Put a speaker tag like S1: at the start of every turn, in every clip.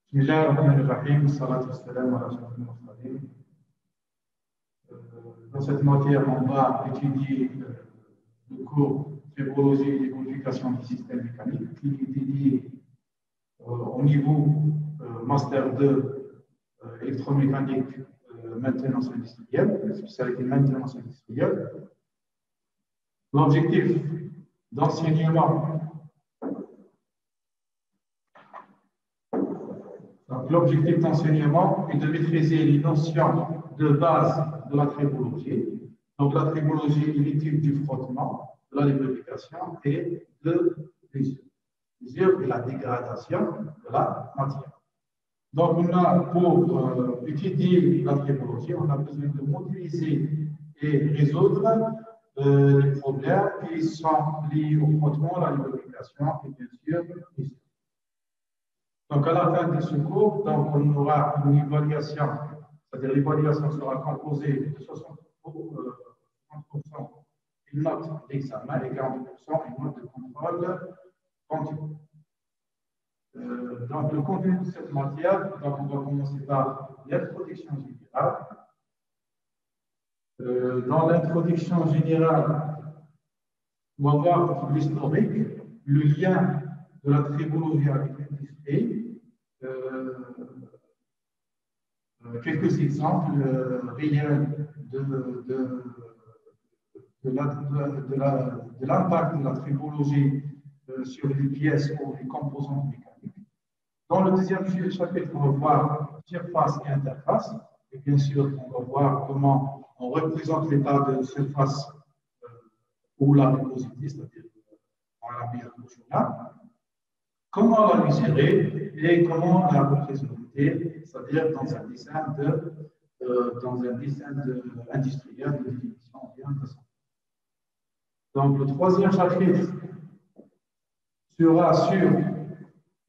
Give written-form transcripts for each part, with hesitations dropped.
S1: بسم الله الرحمن الرحيم والصلاة والسلام على أشرف المرسلين. Dans cette matière, on va étudier le cours Tribologie et modification du système mécanique qui est dédié au niveau Master 2 électromécanique maintenance industrielle, spécialité maintenance industrielle. L'objectif d'enseignement. L'objectif d'enseignement est de maîtriser les notions de base de la tribologie. Donc, la tribologie est l'étude du frottement, de la lubrification et de l'usure et la dégradation de la matière. Donc, on a, pour étudier la tribologie, on a besoin de modéliser et résoudre les problèmes qui sont liés au frottement, la lubrification et bien sûr l'usure. Donc, à la fin de ce cours, donc, on aura une évaluation, c'est-à-dire l'évaluation sera composée de 60% une note d'examen et 40% une note de contrôle continu. Donc, le contenu de cette matière, donc, on va commencer par l'introduction générale. Dans l'introduction générale, on va voir l'historique, le lien de la tribologie avec l'industrie. Quelques exemples réels de l'impact de la tribologie sur les pièces ou les composants mécaniques. Dans le deuxième chapitre, on va voir surface et interface. Et bien sûr, on va voir comment on représente l'état de surface ou la rugosité, c'est-à-dire en la mise au journal. Comment la mesurer et comment la représenter, c'est-à-dire dans un dessin industriel de définition bien façon. Donc, le troisième chapitre sera sur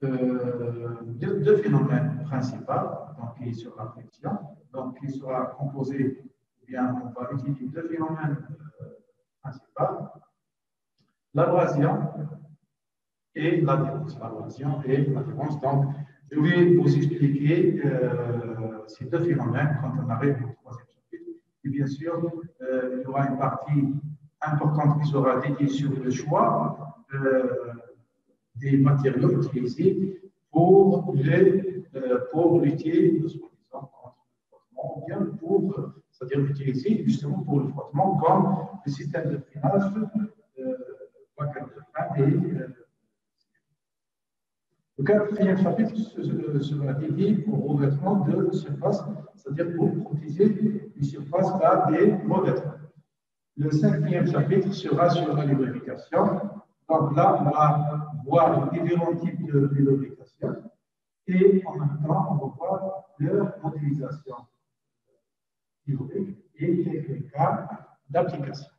S1: deux phénomènes principaux, donc qui est sur la friction, donc qui sera composé, ou bien on va étudier deux phénomènes principaux, l'abrasion et l'adhérence. L'abrasion et l'adhérence. Donc, je vais vous expliquer ces deux phénomènes quand on arrive au troisième chapitre. Et bien sûr, il y aura une partie importante qui sera dédiée sur le choix des matériaux utilisés pour lutter, soi-disant, contre le frottement, ou bien pour, c'est-à-dire l'utiliser justement pour le frottement comme le système de freinage, plaquette de frein et le quatrième chapitre sera dédié au revêtement de surface, c'est-à-dire pour protéger les surfaces par des revêtements. Le cinquième chapitre sera sur la lubrification. Donc là, on va voir les différents types de lubrification et en même temps, on va voir leur modélisation théorique et quelques cas d'application.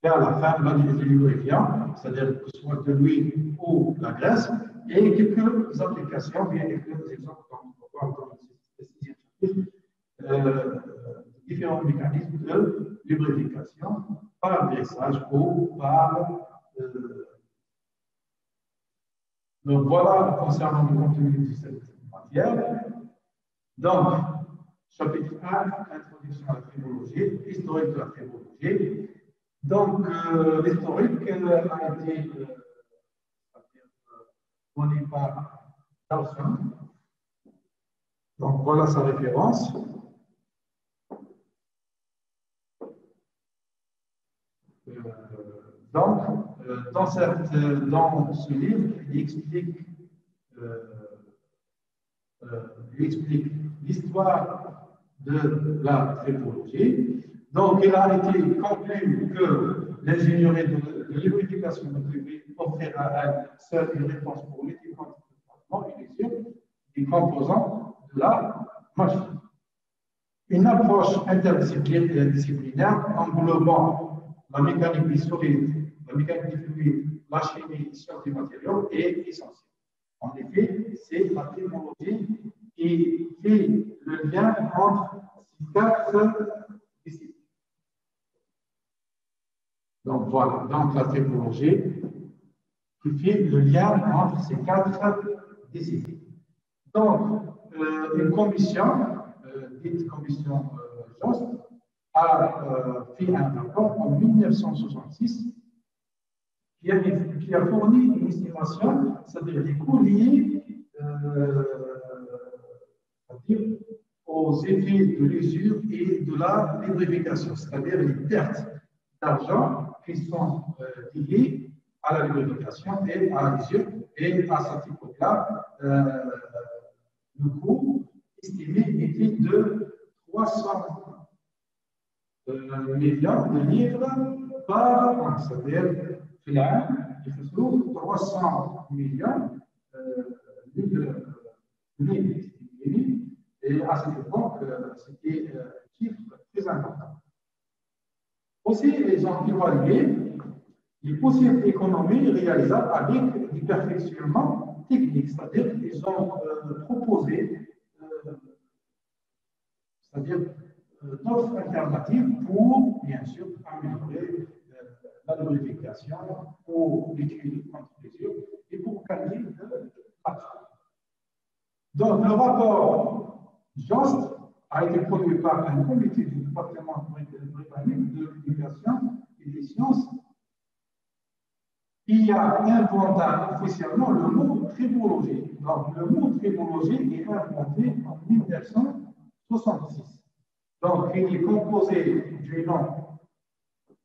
S1: Et à la fin, là, du lubrifiant, c'est-à-dire que ce soit de l'huile ou de la graisse, et quelques applications, bien quelques exemples, comme on va voir dans le sixième chapitre, différents mécanismes de lubrification par graissage ou par. Donc voilà concernant le contenu de cette matière. Donc, chapitre 1, introduction à la tribologie, historique de la tribologie. Donc, l'historique a été donné par Dawson. Donc, voilà sa référence. Donc, dans ce livre, il explique l'histoire de la tribologie. Donc, il a été conclu que l'ingénierie de lubrification ne pouvait offrir à elle seule une réponse pour lutter contre le frottement et l'usure des composants de la machine. Une approche interdisciplinaire englobant la mécanique des solides, la mécanique des fluides, la chimie sur des matériaux est essentielle. En effet, c'est la tribologie qui fait le lien entre ces quatre disciplines. Donc voilà, donc la tribologie qui fait le lien entre ces quatre disciplines. Donc, une commission, dite commission Jost, a fait un rapport en 1966 qui a fourni une estimation, c'est-à-dire des coûts liés c'est-à-dire aux effets de l'usure et de la lubrification, c'est-à-dire les pertes d'argent qui sont liées à la lubrification et à l'usure. Et à cette époque-là, le coût estimé était de 300 millions de livres par an, c'est-à-dire il se trouve 300 millions de livres. Et à cette époque, c'était un chiffre très important. Aussi, ils ont évalué les possibles économies réalisables avec des perfectionnements techniques, c'est-à-dire qu'ils ont proposé c'est-à-dire d'autres alternatives pour, bien sûr, améliorer la lubrification, pour l'étude contre l'usure et pour gagner de l'argent. Donc, le rapport Jost a été produit par un comité du département britannique de l'éducation et des sciences qui a inventé officiellement le mot tribologie. Donc, le mot tribologie est inventé en 1966. Donc, il est composé du nom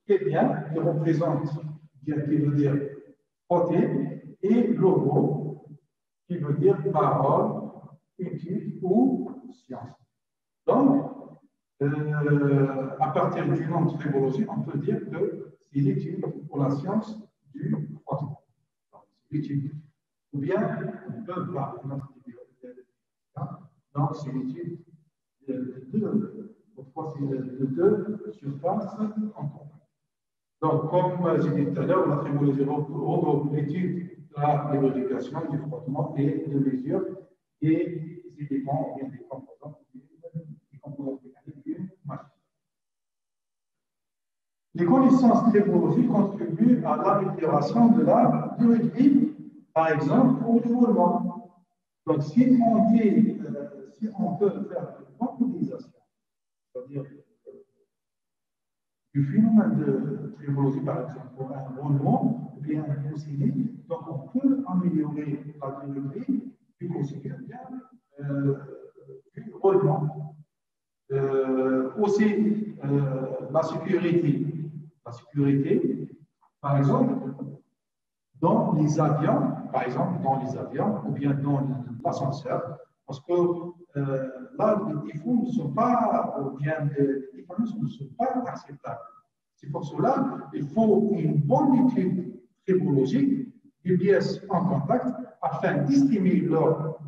S1: Kébien, qui représente, qui veut dire côté, et logo, qui veut dire parole, étude ou science. Donc, à partir du nom de tribologie, on peut dire que c'est l'étude pour la science du frottement. C'est l'étude. Ou bien, on peut voir notre idée. Donc, c'est l'étude de deux surfaces en contact. Donc, comme j'ai dit tout à l'heure, la tribologie regroupe l'étude de la lubrification, du frottement et de l'usure et des éléments et des composants mécaniques d'une machine. Les connaissances tribologiques contribuent à l'amélioration de la durée de vie, par exemple, pour le roulement. Donc, si on peut faire une modélisation, c'est-à-dire du phénomène de tribologie, par exemple, pour un roulement ou bien un coussinets, donc on peut améliorer la durée de vie du coussinets ou bien du roulement. Aussi, la sécurité. La sécurité, par exemple, dans les avions, ou bien dans l'ascenseur, parce que là, les défauts ne sont pas, ou bien les différences ne sont pas acceptables. C'est pour cela qu'il faut une bonne étude tribologique des pièces en contact afin d'estimer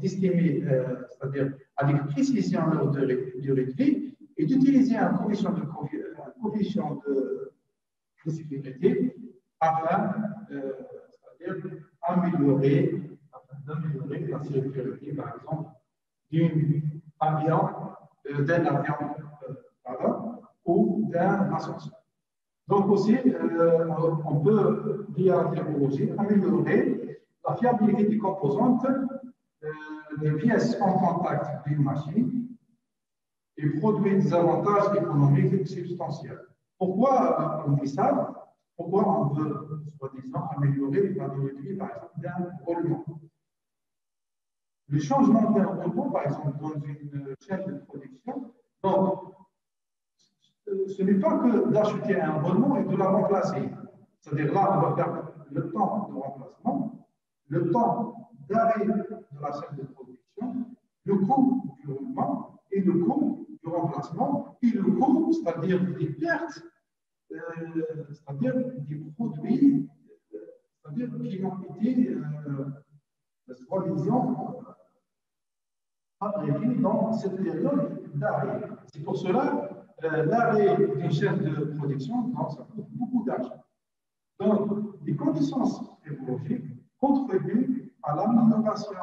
S1: c'est-à-dire avec précision leur durée de vie et d'utiliser un coefficient de sécurité afin d'améliorer la sécurité, par exemple, d'un avion ou d'un ascenseur. Donc aussi, on peut, via la tribologie, améliorer la fiabilité des composantes des pièces en contact d'une machine et produire des avantages économiques substantiels. Pourquoi on dit ça? Pourquoi on veut, soi-disant, améliorer la durée de vie, par exemple, d'un roulement? Le changement d'un roulement, par exemple, dans une chaîne de production, donc, ce n'est pas que d'acheter un roulement et de la remplacer. C'est-à-dire là, on va perdre le temps de remplacement, le temps d'arrêt de la chaîne de production, le coût du roulement et le coût du remplacement et le coût, c'est-à-dire des pertes, c'est-à-dire des produits, c'est-à-dire qui ont été, soi-disant, fabriqués dans cette période d'arrêt. C'est pour cela l'arrêt d'une chaîne de production, ça coûte beaucoup d'argent. Donc, les conditions tribologiques contribuent à l'amélioration,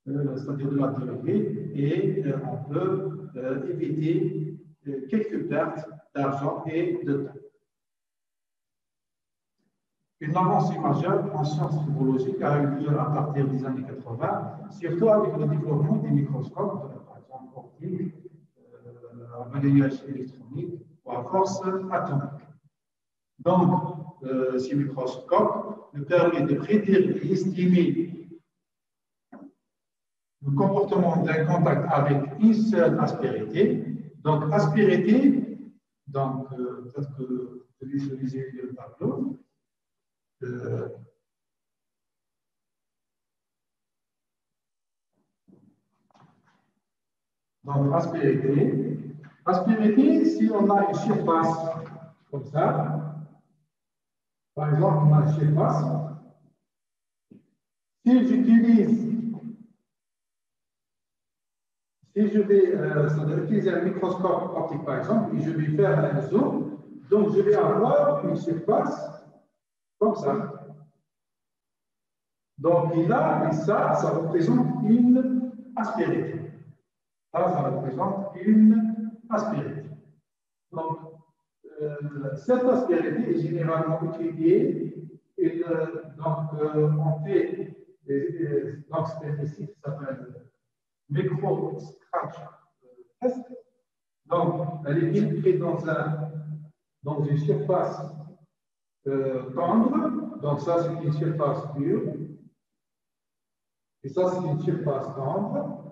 S1: c'est-à-dire de la durée, et on peut éviter quelques pertes d'argent et de temps. Une avancée majeure en sciences tribologiques a eu lieu à partir des années 80, surtout avec le développement des microscopes, par exemple optiques, à balayage électronique ou à force atomique. Donc, ces microscopes nous permettent de prédire et estimer le comportement d'un contact avec une seule aspérité. Donc, aspérité, donc peut-être que vous visualisez le tableau. Donc, aspérité. Aspérité, si on a une surface comme ça, par exemple, on a une surface. Si je vais utiliser un microscope optique, par exemple, et je vais faire un zoom, donc je vais avoir une surface comme ça. Donc, et là, et ça représente une aspérité. Ça représente une aspérité. Donc, cette aspérité est généralement utilisée. Et, donc, on fait donc, c'est ici qui s'appelle micro-scratch test. Donc, elle est filtrée dans une surface tendre. Donc, ça, c'est une surface dure. Et ça, c'est une surface tendre.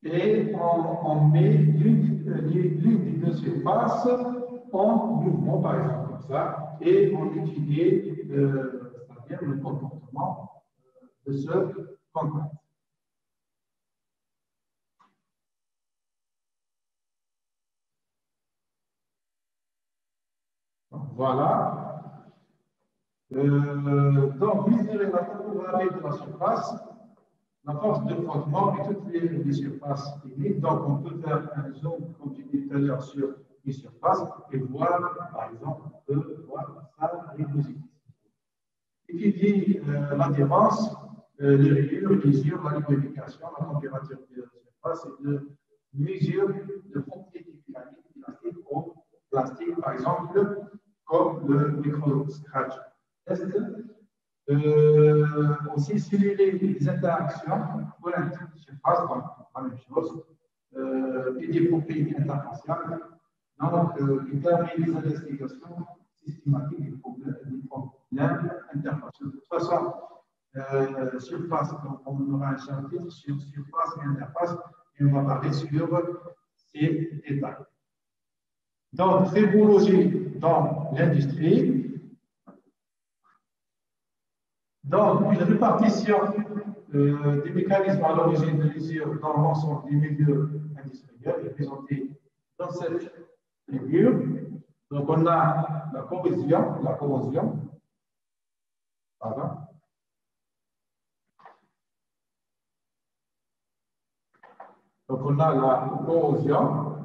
S1: Et on met l'une des deux surfaces en mouvement, par exemple, comme ça, et on étudie c'est-à-dire le comportement de ce contact. Donc, voilà. Donc, mesurer la topographie de la surface, la force de frottement et toutes les surfaces techniques. Donc, on peut faire un zoom, comme je disais tout à l'heure, sur les surfaces et voir, par exemple, on peut voir sa rugosité. Étudier l'adhérence, les rayures, les usures, la lubrification, la température de la surface et de mesure de propriétés mécaniques plastiques ou plastiques, par exemple, comme le micro-scratch test. Aussi simuler les interactions pour la surface, donc la même chose, et des propriétés interfaciales. Donc, il permet les investigations systématiques des problèmes interfaciaux. De toute façon, surface, donc on aura un chapitre sur surface et interface, et on va parler sur ces détails. Donc, tribologie dans l'industrie. Donc, une répartition des mécanismes à l'origine de l'usure dans l'ensemble des milieux industriels est présentée dans cette figure. Donc, on a la corrosion, pardon. Donc, on a la corrosion,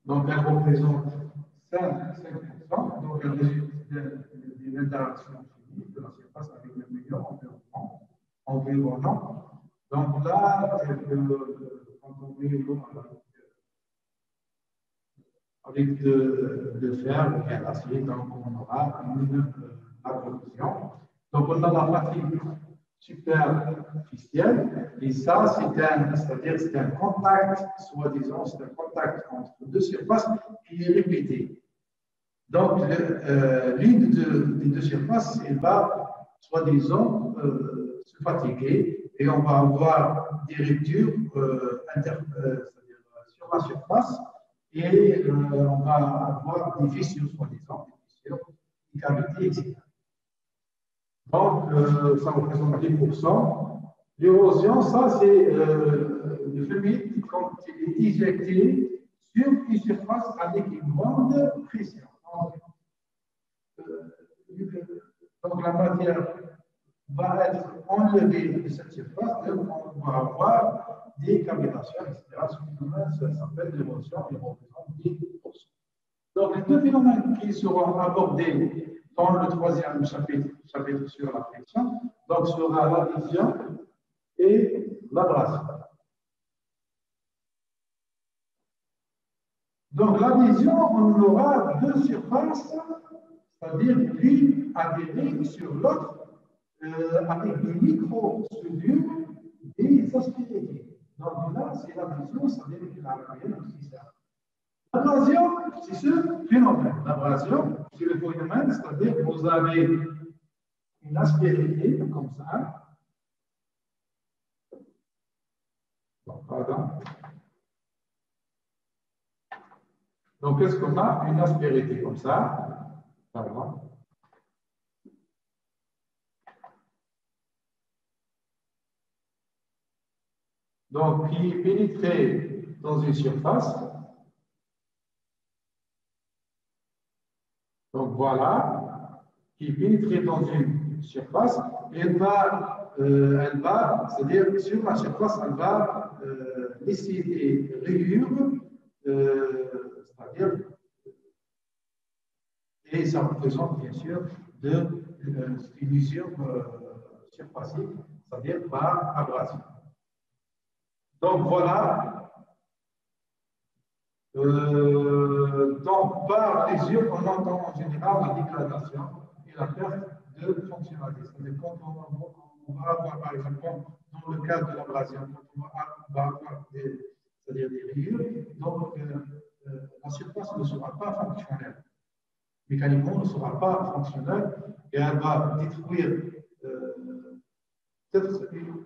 S1: donc elle représente 5%, donc elle résulte d'une interaction chimique de la surface avec le milieu environnant. Donc là, quand on met l'eau avec de fer ou bien l'acier, donc on aura la corrosion. Donc on a la partie superficielle, et ça, c'est un contact, soi-disant, c'est un contact entre deux surfaces qui est répété. Donc, l'une des deux surfaces, elle va, soi-disant, se fatiguer, et on va avoir des ruptures sur la surface, et on va avoir des fissures, soi-disant, des fissures, des cavités, etc. Donc, ça représente 10%. L'érosion, ça, c'est le fluide quand il est éjecté sur une surface avec une grande pression. Donc, la matière va être enlevée de cette surface, et on va avoir des cavitations, etc. Ça s'appelle l'érosion, et représente 10%. Donc, les deux phénomènes qui seront abordés dans le troisième chapitre sur la friction, donc sera l'adhésion et l'abrasion. Donc, l'adhésion, on aura deux surfaces, c'est-à-dire l'une adhérée sur l'autre avec des micro-soudures des aspérités. Donc là, c'est l'adhésion, c'est-à-dire que l'abrasion, c'est ça. L'abrasion, c'est ce phénomène. L'abrasion, c'est le phénomène, c'est-à-dire que vous avez une aspérité comme ça. Pardon. Donc, qu'est-ce qu'on a? Une aspérité comme ça. Pardon. Donc, qui est pénétré dans une surface. Donc, voilà, qui est pénétré dans une surface, elle va, c'est-à-dire sur la surface, elle va laisser des rayures, c'est-à-dire, et ça représente bien sûr une usure surfacique, c'est-à-dire par abrasion. Donc voilà, donc par l'usure, on entend en général la dégradation et la perte de fonctionnalité. C'est-à-dire quand on va avoir, par exemple, dans le cas de l'abrasion, quand on va avoir c'est-à-dire des rayures, donc la surface ne sera pas fonctionnelle. Mécaniquement, ne sera pas fonctionnelle et elle va détruire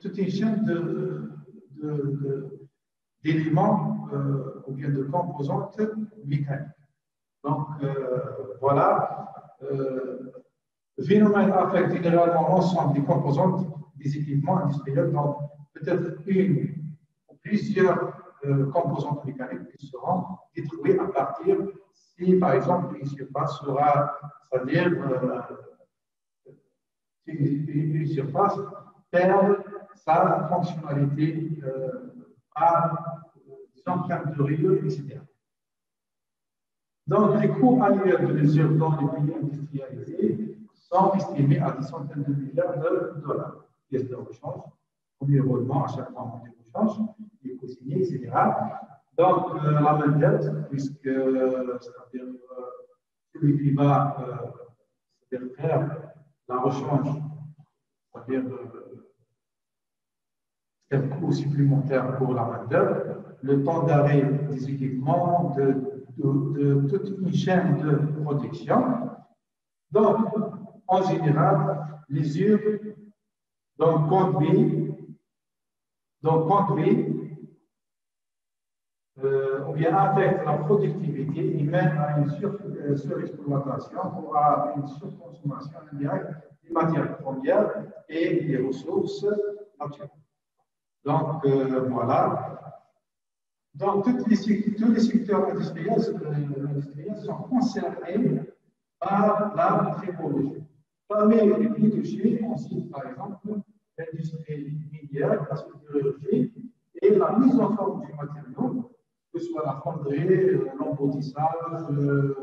S1: toute une chaîne d'éléments ou bien de composantes mécaniques. Donc, voilà, le phénomène affecte généralement l'ensemble des composantes des équipements industriels, donc peut-être une ou plusieurs composantes mécaniques qui seront détruites à partir, si par exemple une surface sera, c'est-à-dire une surface perd sa fonctionnalité par des empreintes de rayures, etc. Donc, les coûts annuels de mesure dans les pays industrialisés sont estimés à des centaines de milliards de dollars. Pièces de rechange, premier roulement à chaque fois monté de rechange, les cosignées, etc. Donc, la main-d'œuvre, puisque c'est-à-dire celui qui va faire la rechange, c'est-à-dire c'est un coût supplémentaire pour la main-d'œuvre, le temps d'arrêt des équipements, de toute une chaîne de protection. Donc, en général, l'usure conduit ou bien affecte la productivité et mène à une surexploitation ou à une surconsommation indirecte des matières premières et des ressources naturelles. Donc, voilà. Donc, tous les secteurs industriels sont concernés par la tribologie. Parmi les plus touchés, on cite par exemple l'industrie minière, la sidérurgie et la mise en forme du matériau, que ce soit la fonderie, l'emboutissage, le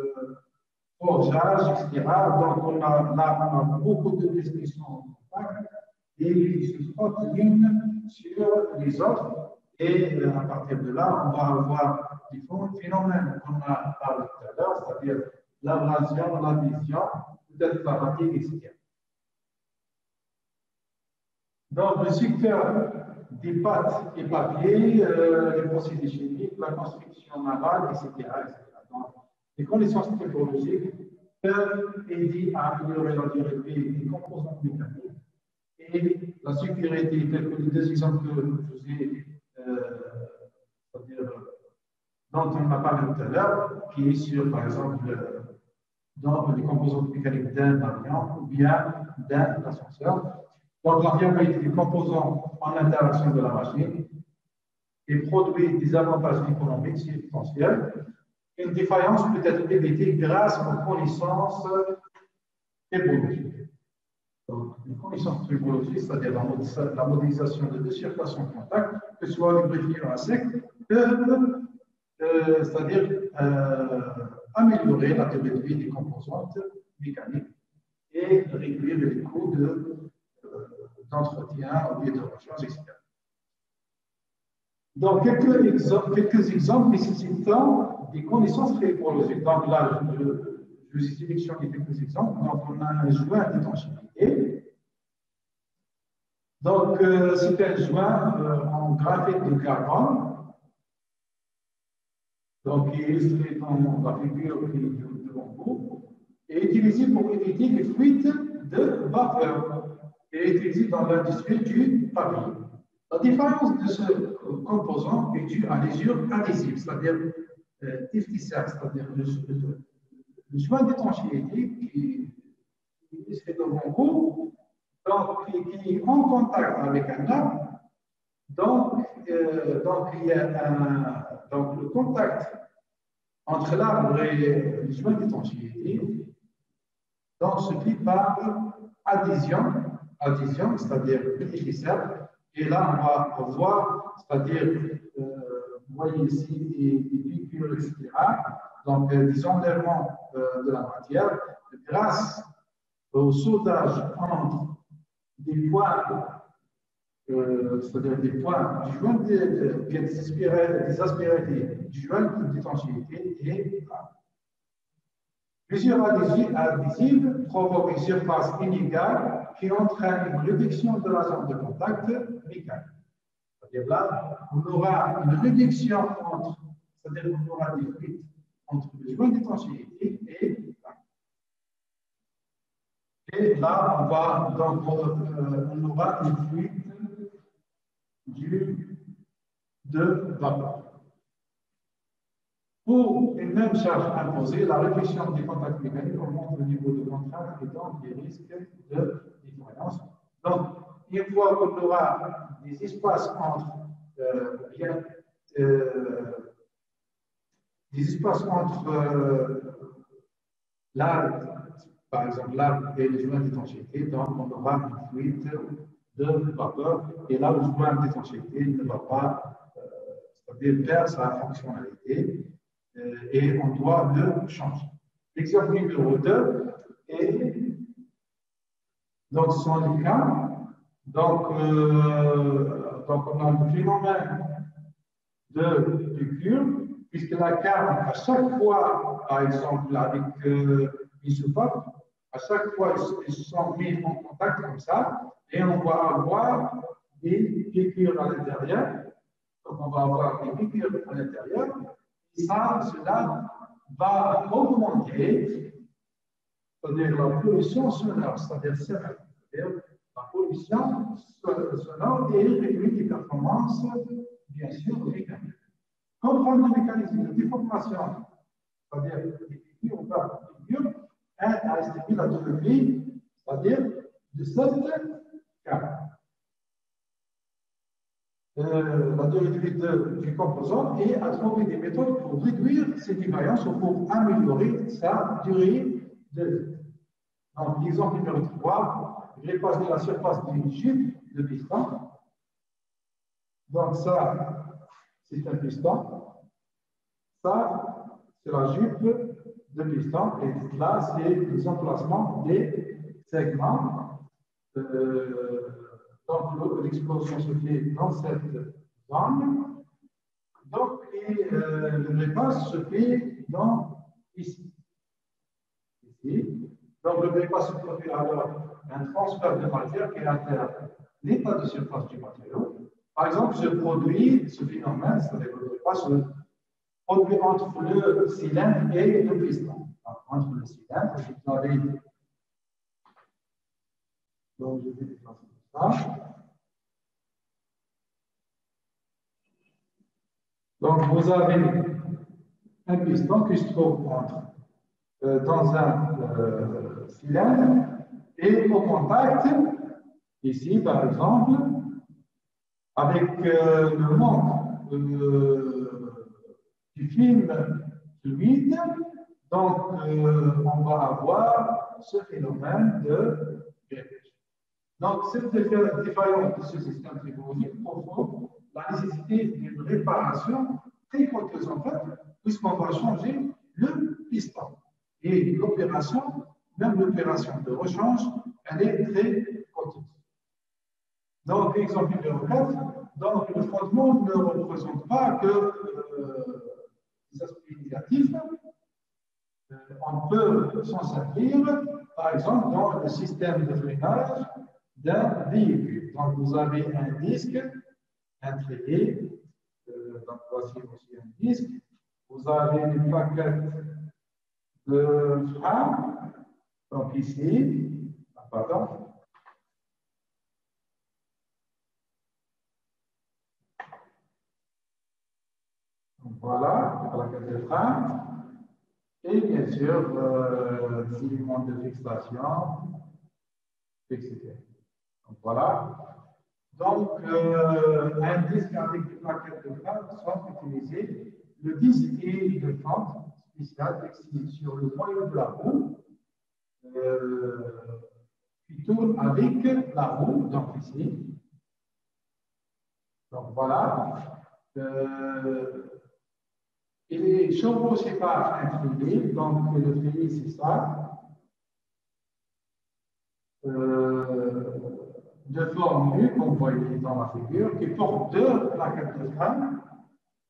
S1: forgeage, etc. Donc, on a beaucoup de descriptions en contact et ils se frottent l'une sur les autres. Et à partir de là, on va avoir des phénomènes qu'on a parlé tout à l'heure, c'est-à-dire l'abrasion, l'adhésion, peut-être la fatigue, etc. Donc, le secteur des pâtes et papiers, les procédés chimiques, la construction navale, etc. Donc, les connaissances technologiques peuvent aider à améliorer la durée de vie des composantes mécaniques et la sécurité, telle que les deux exemples que je vous ai c'est-à-dire dont on a parlé tout à l'heure, qui est sur, par exemple, dans les composantes mécaniques d'un avion ou bien d'un ascenseur. Donc, l'avion a des composants en interaction de la machine et produit des avantages économiques substantiels. Une défaillance peut être évitée grâce aux connaissances tribologiques. Donc, les connaissances tribologiques, c'est-à-dire la modélisation de deux surfaces en contact, que ce soit lubrifiant à sec, peuvent, c'est-à-dire améliorer la durée de vie des composantes mécaniques et réduire les coûts d'entretien ou de rechange, etc. Donc, quelques exemples nécessitant des connaissances tribologiques. Donc là, je je vais sélectionner quelques exemples. Donc, on a un joint d'étanchéité. Donc, c'est un joint en graphite de carbone. Donc, qui est illustré dans la figure qui est devant vous, et utilisé pour éviter les fuites de vapeur et utilisé dans l'industrie du papier. La différence de ce composant est due à l'usure adhésive, c'est-à-dire c'est-à-dire le joint d'étanchéité qui est illustré devant vous, donc qui est en contact avec un arbre. Donc, il y a donc le contact entre l'arbre et le joint d'étanchéité se fait par adhésion, c'est-à-dire périphérique. Et là, on va voir, c'est-à-dire, vous voyez ici des piqûres, etc. Donc, des enlèvements de la matière grâce au soudage entre des points c'est-à-dire des points du joint des aspérités du joint d'étanchéité et plusieurs adhésifs provoquent une surface inégale qui entraîne une réduction de la zone de contact mécanique. C'est-à-dire là, on aura une réduction entre, c'est-à-dire qu'on aura des fuites entre le joint d'étanchéité et là, on va donc on aura une fuite de vapeur. Pour une même charge imposée, la réduction des contacts mécaniques augmente le niveau de contrainte et donc les risques de défaillance. Donc, une fois qu'on aura des espaces entre l'arbre, par exemple l'arbre et le joint d'étanchéité, donc on aura une fuite de vapeur et là le joint d'étanchéité ne va pas perdre sa fonctionnalité et on doit le changer. L'exemple numéro 2 est donc ce sont les cas. Donc on a le phénomène de piqûre, puisque la carne, à chaque fois, par exemple, avec l'isotope, à chaque fois, ils sont mis en contact comme ça, et on va avoir des piqûres à l'intérieur. Donc, on va avoir des piqûres à l'intérieur, et cela va augmenter, c'est-à-dire la pollution sonore, c'est-à-dire la pollution sonore et réduire les performances, bien sûr, mécaniques. Comprendre le mécanisme de déformation, c'est-à-dire les piqûres, on va piqûres, à estimer la durée de vie, c'est-à-dire de cette carne. La durée de vie du composant et à trouver des méthodes pour réduire ces défaillances ou pour améliorer sa durée de vie. Donc, l'exemple numéro 3, greffage de la surface d'une jupe de piston. Donc, ça, c'est un piston. Ça, c'est la jupe de piston. Et là, c'est les emplacements des segments. Donc, l'explosion se fait dans cette zone. Donc, le bypass se fait ici. Donc, le bypass se produit alors un transfert de matière qui altère l'état de surface du matériau. Par exemple, ce phénomène, c'est-à-dire le bypass se produit entre le cylindre et le piston. Entre le cylindre, vous avez. Donc, je vais déplacer ça. Donc, vous avez un piston qui se trouve dans un cylindre et au contact, ici par exemple, avec le manque du film fluide, donc on va avoir ce phénomène de greffage. Donc, cette défaillance de ce système frigorifique provoque la nécessité d'une réparation très coûteuse en fait, puisqu'on va changer le piston. Et l'opération, même l'opération de rechange, elle est très coûteuse. Donc, exemple numéro 4, donc le frottement ne représente pas que les aspects négatifs, on peut s'en servir, par exemple, dans le système de freinage d'un véhicule. Donc, vous avez un disque, un trépied, donc voici aussi un disque. Vous avez une plaquette de frein, donc ici, pardon. Donc, voilà, la plaquette de frein. Et bien sûr, des éléments de fixation, etc. Donc, voilà. Donc, un disque avec des plaquettes de frein sont utilisées. Le disque est de fente spéciale fixé sur le moyeu de la roue qui tourne avec la roue, donc ici. Donc, voilà. Et les chevauchés par un fil, donc le fil, c'est ça. De forme nue, comme vous voyez dans la figure, qui porte deux plaquettes de frein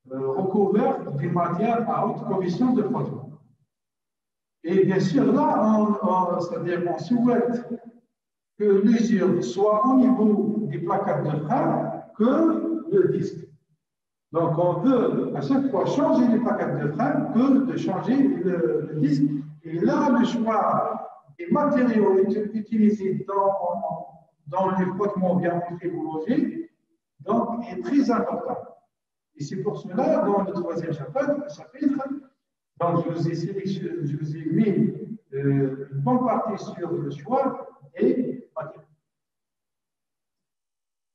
S1: recouvertes d'une matière à haute coefficient de frottement. Et bien sûr, là, c'est-à-dire qu'on souhaite que l'usure soit au niveau des plaquettes de frein que le disque. Donc, on veut à chaque fois changer les plaquettes de frein que de changer le disque. Et là, le choix des matériaux utilisés dans les frottements bien tribologiques donc est très important. Et c'est pour cela, dans le troisième chapitre, donc je vous ai mis une bonne partie sur le choix des matériaux.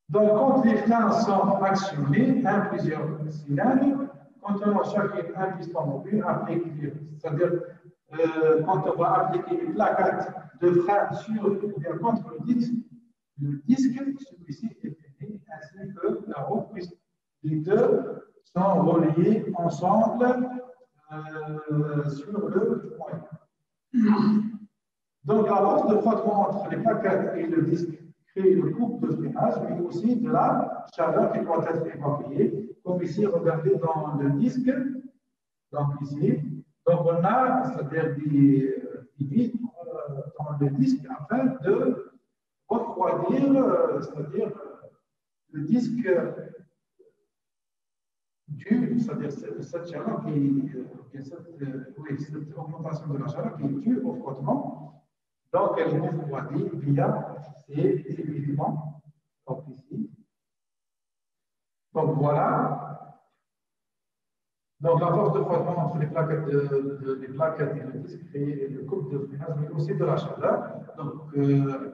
S1: Donc, quand les freins sont actionnés, plusieurs cylindres, contenant chacun un piston mobile appliqué, c'est-à-dire quand on va appliquer les plaquettes de frein sur ou bien contre le disque, celui-ci est fini, ainsi que la roue, puisque les deux sont reliés ensemble sur le moyen. Donc, la force de frottement entre les plaquettes et le disque crée le couple de freinage, mais aussi de la chaleur qui doit être évacuée, comme ici, regardez dans le disque, donc ici. Donc, on a, c'est-à-dire des vitres dans le disque afin de refroidir, c'est-à-dire le disque c'est-à-dire cette chaleur cette augmentation de la chaleur qui est due au frottement. Donc, elle est refroidie via ces éléments, donc ici. Donc, voilà. Donc, la force de frottement entre les plaquettes, les plaquettes et le disque crée le couple de freinage, mais aussi de la chaleur, donc,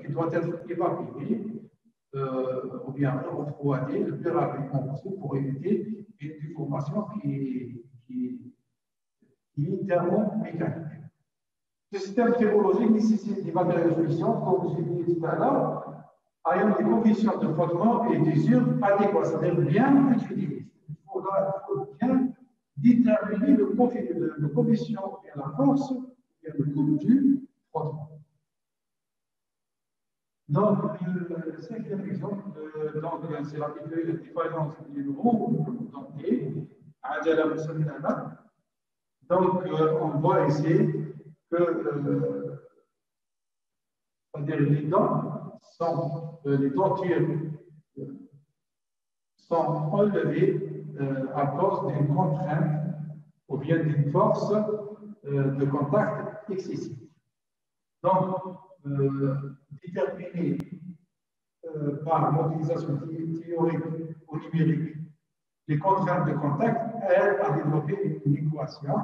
S1: qui doit être évacuée ou bien refroidie le plus rapidement possible pour éviter une déformation qui est thermomécanique. Ce système tribologique nécessite des matériaux puissants, comme j'ai dit tout à l'heure, ayant des conditions de frottement et d'usure adéquates, c'est-à-dire bien utilisées. Il faut bien déterminer le coefficient et la force et le coût du frottement. Donc, le cinquième exemple, c'est la défaillance d'une roue dentée, Ajala Moussamina. Donc, on voit ici que les dents les dentures sont enlevées à cause d'une contrainte ou bien d'une force de contact excessive. Donc, déterminer par l'utilisation théorique ou numérique les contraintes de contact aide à développer une équation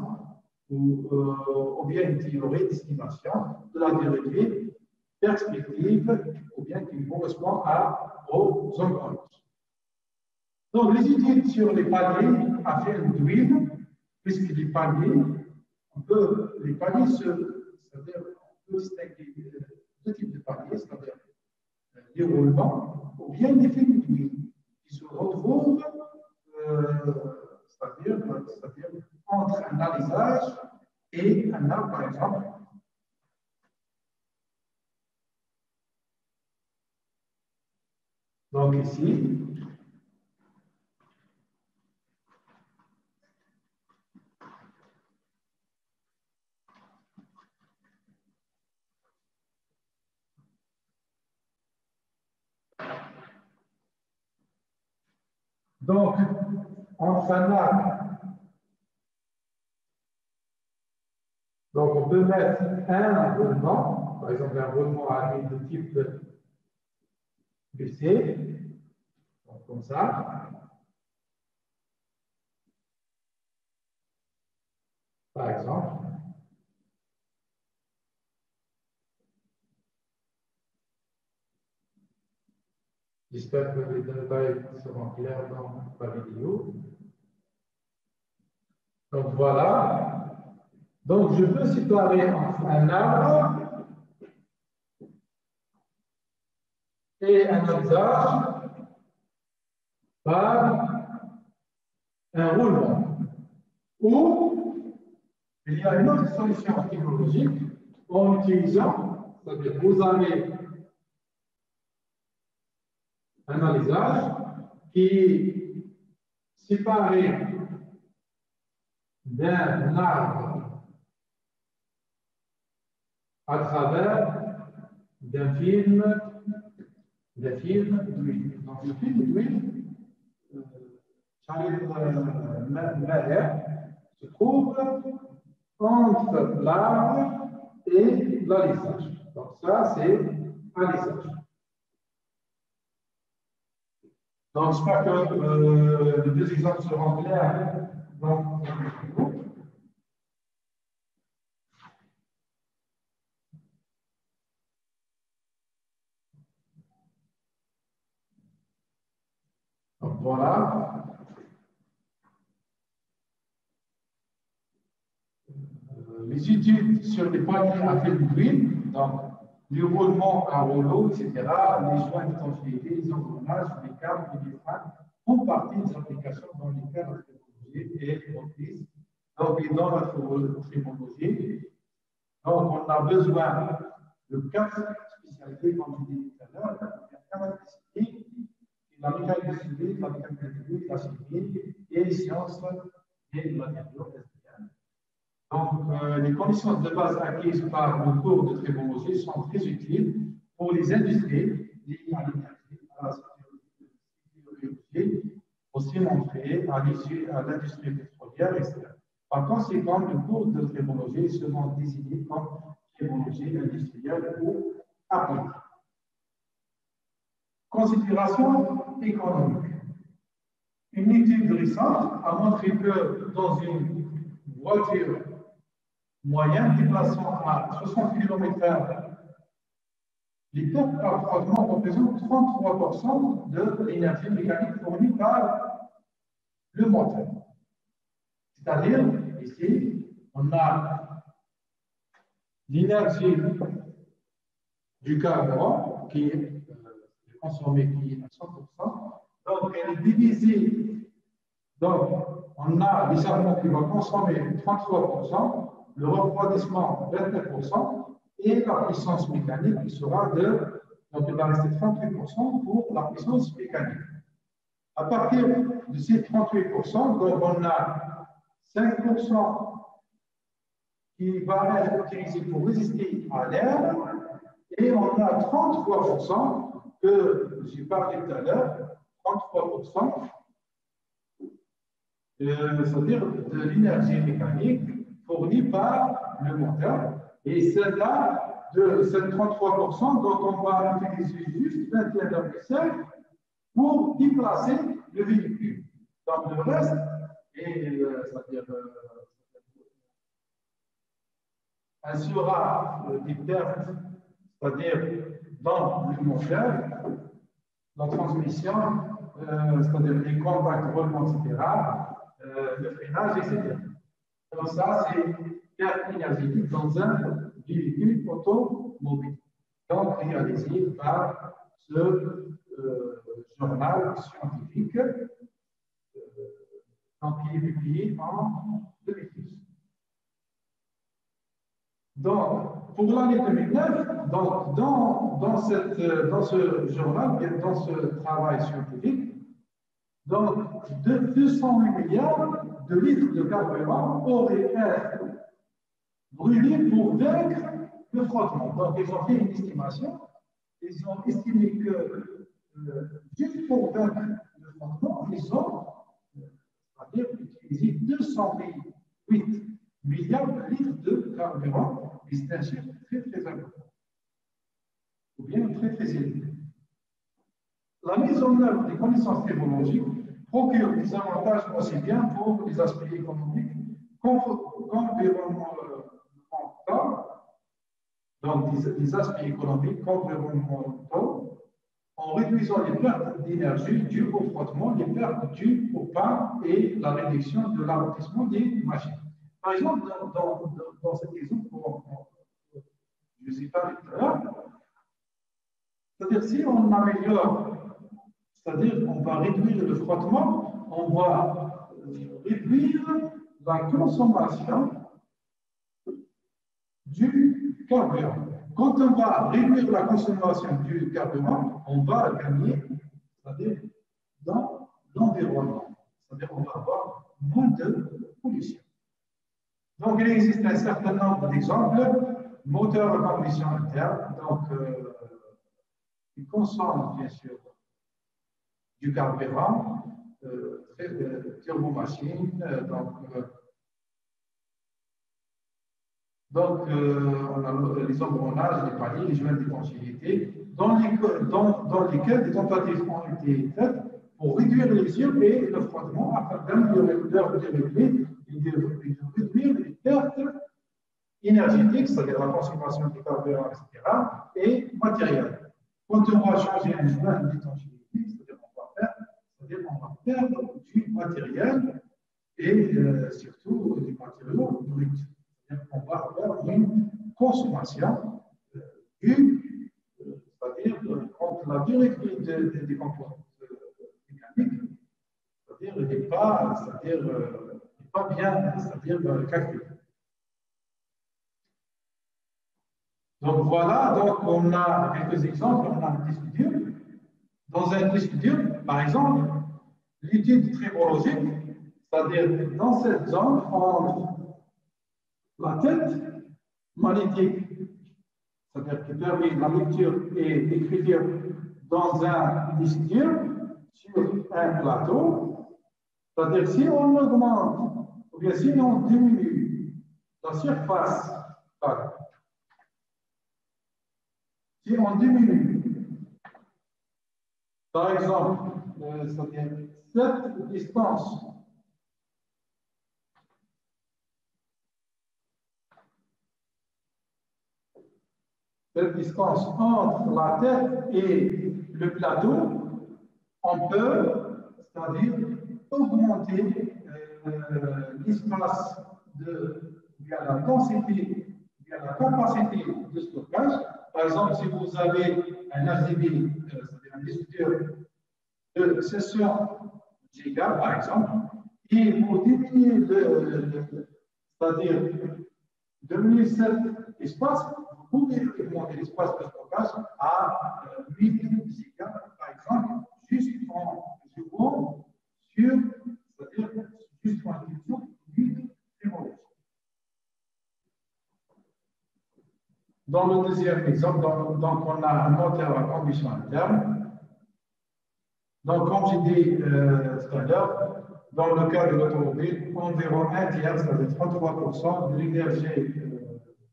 S1: ou bien une théorie d'estimation de la durée de vie perspective ou bien qui correspond aux empreintes. Donc, les études sur les paliers à faire d'huile, puisque les paliers, les paliers c'est-à-dire, on peut distinguer deux types de paliers, c'est-à-dire des roulements ou bien des fils d'huile qui se retrouvent, c'est-à-dire entre un alisage et un arbre, par exemple. Donc ici, Donc, entre un arbre, donc on peut mettre un roulement, par exemple un roulement à huile de type BC, donc comme ça, par exemple. J'espère que les détails seront clairs dans la vidéo. Donc voilà. Donc je peux séparer entre un arbre et un alzage par un roulement. Ou il y a une autre solution technologique en utilisant, c'est-à-dire vous avez un alzage qui est séparé d'un arbre à travers d'un film d'huile. Donc, le film d'huile, se trouve entre l'arbre et l'alissage. Donc, ça, c'est alissage. Donc, j'espère que les deux exemples seront clairs. Donc, voilà. Les études sur les paniers à fil d'huile, donc les roulements à rouleau, etc., les joints d'étanchéité, les engrenages, les câbles et les freins font partie des applications dans lesquelles la technologie est reprise. Donc, et dans la trémologie, donc on a besoin de 4 spécialités, comme je disais tout à l'heure. Il y a 4 spécialités, la mécanique civile, la mécanique électrique, la chimie et les sciences des matériaux. Donc, les conditions de base acquises par le cours de trémologie sont très utiles pour les industries liées à l'énergie, à la sécurité, aussi montrées à l'industrie pétrolière, etc. Par conséquent, le cours de trémologie est souvent désigné comme trémologie industrielle ou appliquée. Considération économique. Une étude récente a montré que dans une voiture moyenne déplaçant à 60 km/h, les pertes par frottement représentent 33% de l'énergie mécanique fournie par le moteur. C'est-à-dire, ici, on a l'énergie du carburant qui est consommée qui est à 100%. Donc, elle est divisée. Donc, on a les charbons qui vont consommer 33%. Le refroidissement 29% et la puissance mécanique qui sera de, donc il va rester 38% pour la puissance mécanique. À partir de ces 38%, donc on a 5% qui va être utilisé pour résister à l'air et on a 33% que j'ai parlé tout à l'heure, 33%, c'est-à-dire de l'énergie mécanique fournie par le moteur. Et celle-là, de ces 33%, donc on va utiliser juste 21,5 pour déplacer le véhicule. Donc le reste, c'est-à-dire, elle sera des pertes, c'est-à-dire dans le moteur, la transmission, c'est-à-dire les contacts roulements, etc., le freinage, etc. Donc ça, c'est perte énergétique dans un véhicule automobile. Donc réalisé par ce journal scientifique qui est publié en 2010. Donc, pour l'année 2009, donc, dans ce journal, dans ce travail scientifique, donc 208 milliards de litres de carburant auraient été brûlés pour vaincre le frottement. Donc, ils ont fait une estimation. Ils ont estimé que juste pour vaincre le frottement, ils ont, c'est-à-dire, utilisé 208 milliards de litres de carburant, et c'est un chiffre très, très important, ou bien très, très élevé. La mise en œuvre des connaissances technologiques procure des avantages aussi bien pour les aspects économiques qu'environnementaux, donc des aspects économiques qu'environnementaux, en réduisant les pertes d'énergie dues au frottement, les pertes dues au pain et la réduction de l'amortissement des machines. Par exemple, dans cet exemple, je vous ai parlé tout à l'heure, c'est-à-dire si on améliore, c'est-à-dire on va réduire le frottement, on va réduire la consommation du carburant. Quand on va réduire la consommation du carburant, on va gagner, c'est-à-dire dans l'environnement. C'est-à-dire qu'on va avoir moins de pollution. Donc, il existe un certain nombre d'exemples. Moteur à combustion interne, donc, qui consomme bien sûr du carburant, turbomachine, donc, on a les engrenages, les paliers, les joints d'étanchéité, dans lesquels des tentatives ont été faites pour réduire les usures et le frottement afin d'améliorer et de réduire les pertes énergétiques, c'est-à-dire la consommation du carburant, etc., et matériel. Quand on va changer un joint d'étanchéité, c'est-à-dire on va perdre du matériel et surtout des matériaux bruts. On va avoir une consommation c'est-à-dire entre la durée de vie des composantes mécaniques, c'est-à-dire n'est pas bien, c'est-à-dire calculé. Donc voilà, donc on a quelques exemples, on a un disque dur. Dans un disque dur, par exemple, l'étude tribologique, c'est-à-dire dans cette zone entre la tête magnétique, c'est-à-dire qui permet la lecture et l'écriture dans un disque dur sur un plateau, c'est-à-dire si on augmente ou bien si on diminue la surface, si on diminue, par exemple, c'est-à-dire cette distance entre la tête et le plateau, on peut, c'est-à-dire augmenter l'espace via la densité, via la capacité de stockage. Par exemple, si vous avez un HDD, c'est-à-dire un disque dur de 600 gigas, par exemple, et vous diminuez c'est-à-dire diminuer cet espace, vous pouvez augmenter l'espace de stockage à 8 gigas, par exemple, juste en jouant sur, c'est-à-dire juste en utilisant 8 thermologies. Dans le deuxième exemple, donc on a un moteur à combustion interne. Donc, comme j'ai dit tout à l'heure, dans le cas de l'automobile, environ un tiers, c'est-à-dire 33% de l'énergie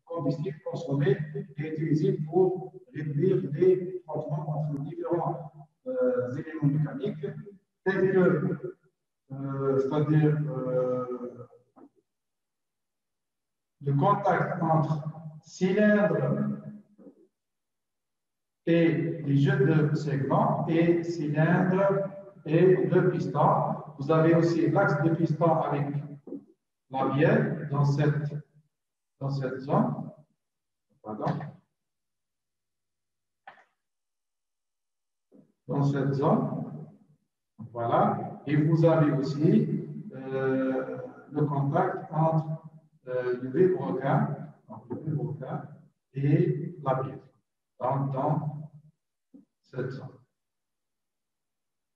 S1: combustible consommée est utilisée pour réduire les frottements entre différents éléments mécaniques, tels que, c'est-à-dire le contact entre cylindre et les jeux de segments et cylindre et le piston. Vous avez aussi l'axe de piston avec la bielle dans cette zone. Pardon. Dans cette zone. Voilà. Et vous avez aussi le contact entre le vibroquin et la bielle dans cette zone.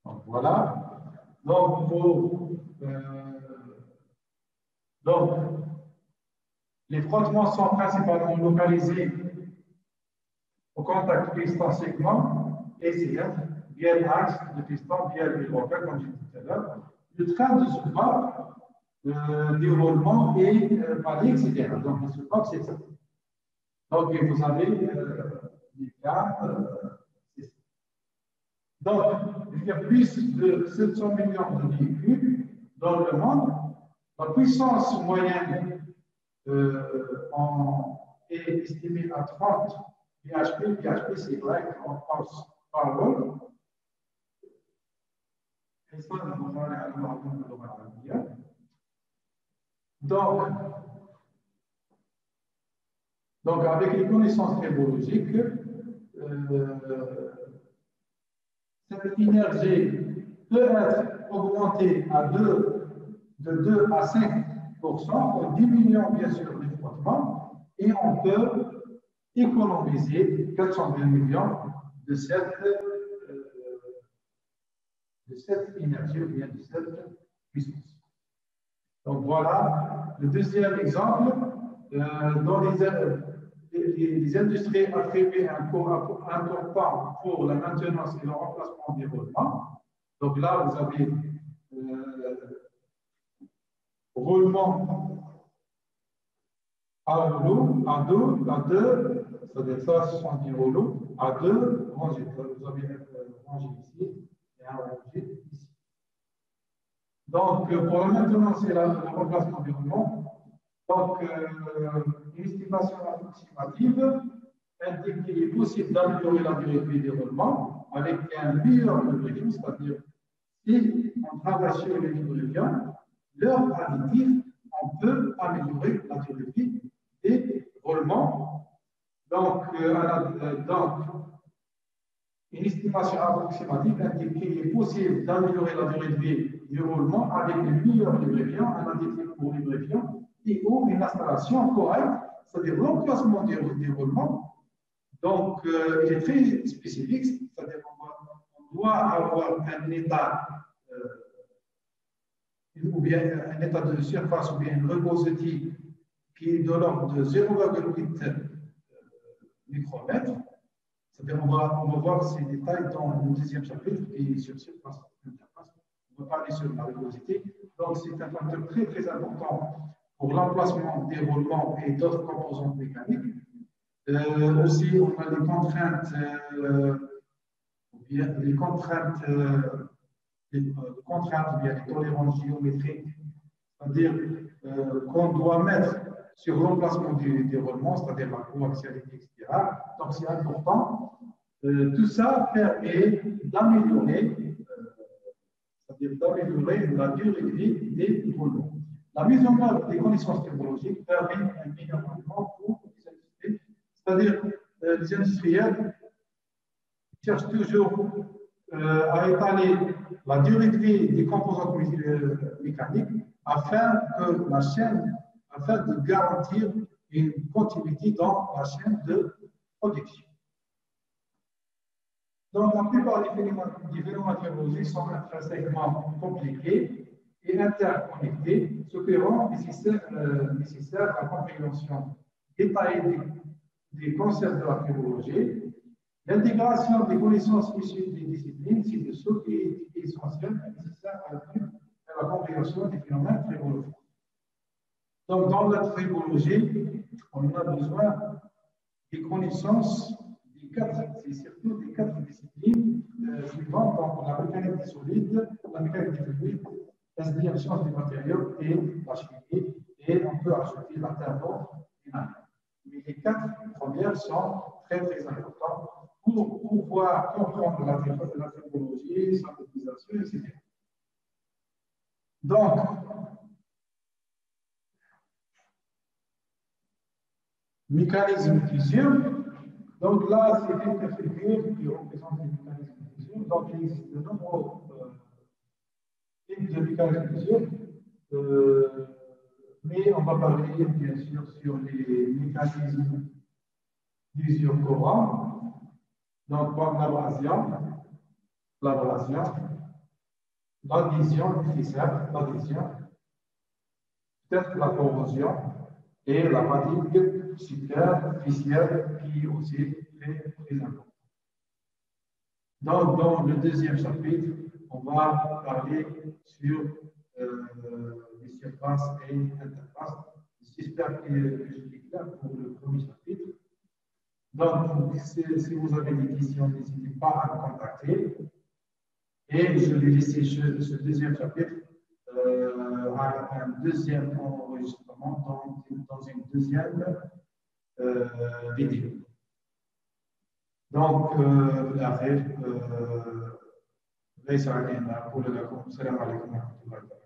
S1: Donc voilà. Donc, les frottements sont principalement localisés au contact piston segment et cylindre, bielle axe de piston, bielle hydrocarbure, comme je disais tout à l'heure. Le train de soupape, déroulement et palier, etc. Donc, la soupape, c'est ça. Donc, vous avez les cas, c'est ça. Donc, il y a plus de 700 millions de véhicules dans le monde. La puissance moyenne est estimée à 30 bhp. bhp, c'est vrai en force par vol. Et ça, on va aller à la donc, avec les connaissances tribologiques, cette énergie peut être augmentée de 2 à 5% en diminuant bien sûr les frottements et on peut économiser 420 millions de cette énergie ou bien de cette puissance. Donc voilà le deuxième exemple. Dans les industries attribuent un coût important pour la maintenance et le remplacement des roulements. Donc là, vous avez roulement à rouleau, à deux, c'est-à-dire ça, ce sont des rouleaux, à deux rangées. Vous avez une rangée ici et un rangée ici. Donc, pour la maintenance et le remplacement des roulements, donc, une estimation approximative indique qu'il est possible d'améliorer la durée de vie des roulements avec un meilleur lubrifiant, c'est-à-dire si on travaille sur les lubrifiants, leur additif, on peut améliorer la durée de vie des roulements. Donc, une estimation approximative indique qu'il est possible d'améliorer la durée de vie du roulement avec les meilleurs lubrifiants, un additif pour lubrifiant et ou une installation correcte, c'est-à-dire l'emplacement des roulements. Donc, il est très spécifique, c'est-à-dire qu'on doit avoir un état ou bien un état de surface ou bien une rugosité qui est de l'ordre de 0,8 micromètres. C'est-à-dire on va voir ces détails dans le deuxième chapitre qui est sur surface interface. On va parler sur la rugosité. Donc, c'est un facteur très, très important pour l'emplacement des roulements et d'autres composantes mécaniques. Aussi, on a des contraintes, les contraintes ou bien les tolérances géométriques, c'est-à-dire qu'on doit mettre sur l'emplacement des roulements, c'est-à-dire la coaxialité, etc. Donc, c'est important. Tout ça permet d'améliorer, c'est-à-dire d'améliorer la durée de vie des roulements. La mise en œuvre des connaissances technologiques permet un meilleur rendement pour les industries, c'est-à-dire les industriels cherchent toujours à étaler la durée de vie des composantes mécaniques afin de garantir une continuité dans la chaîne de production. Donc, la plupart des phénomènes technologiques sont intrinsèquement compliqués et interconnectés, ce qui rend nécessaire la compréhension détaillée des concepts de la technologie. L'intégration des connaissances issues des disciplines, c'est ce qui est essentiel et nécessaire à la compréhension des phénomènes tribologiques. Donc, dans la tribologie, on a besoin des connaissances c'est surtout des 4 disciplines suivantes, donc la mécanique des solides, la mécanique des fluides, la science des matériaux et la chimie, et on peut ajouter la thermodynamique. Mais les 4 premières sont très, très importantes pour pouvoir comprendre la technologie, sa utilisation, etc. Donc, mécanisme de fusion. Donc là, c'est une figure qui représente les mécanismes de fusion. Donc, il existe de nombreux types de mécanismes de fusion. Mais on va parler, bien sûr, sur les mécanismes d'usure courants. Donc, comme l'abrasion, l'adhésion nécessaire, peut-être la corrosion et la fatigue superficielle qui est aussi très, très importante. Donc, dans le deuxième chapitre, on va parler sur les surfaces et interfaces. J'espère que je suis clair pour le premier chapitre. Donc, si vous avez des questions, n'hésitez pas à me contacter. Et je vais laisser ce deuxième chapitre à un deuxième enregistrement dans une deuxième vidéo. Donc, la rêve, ليس علينا كل لكم السلام عليكم ورحمة الله وبركاته.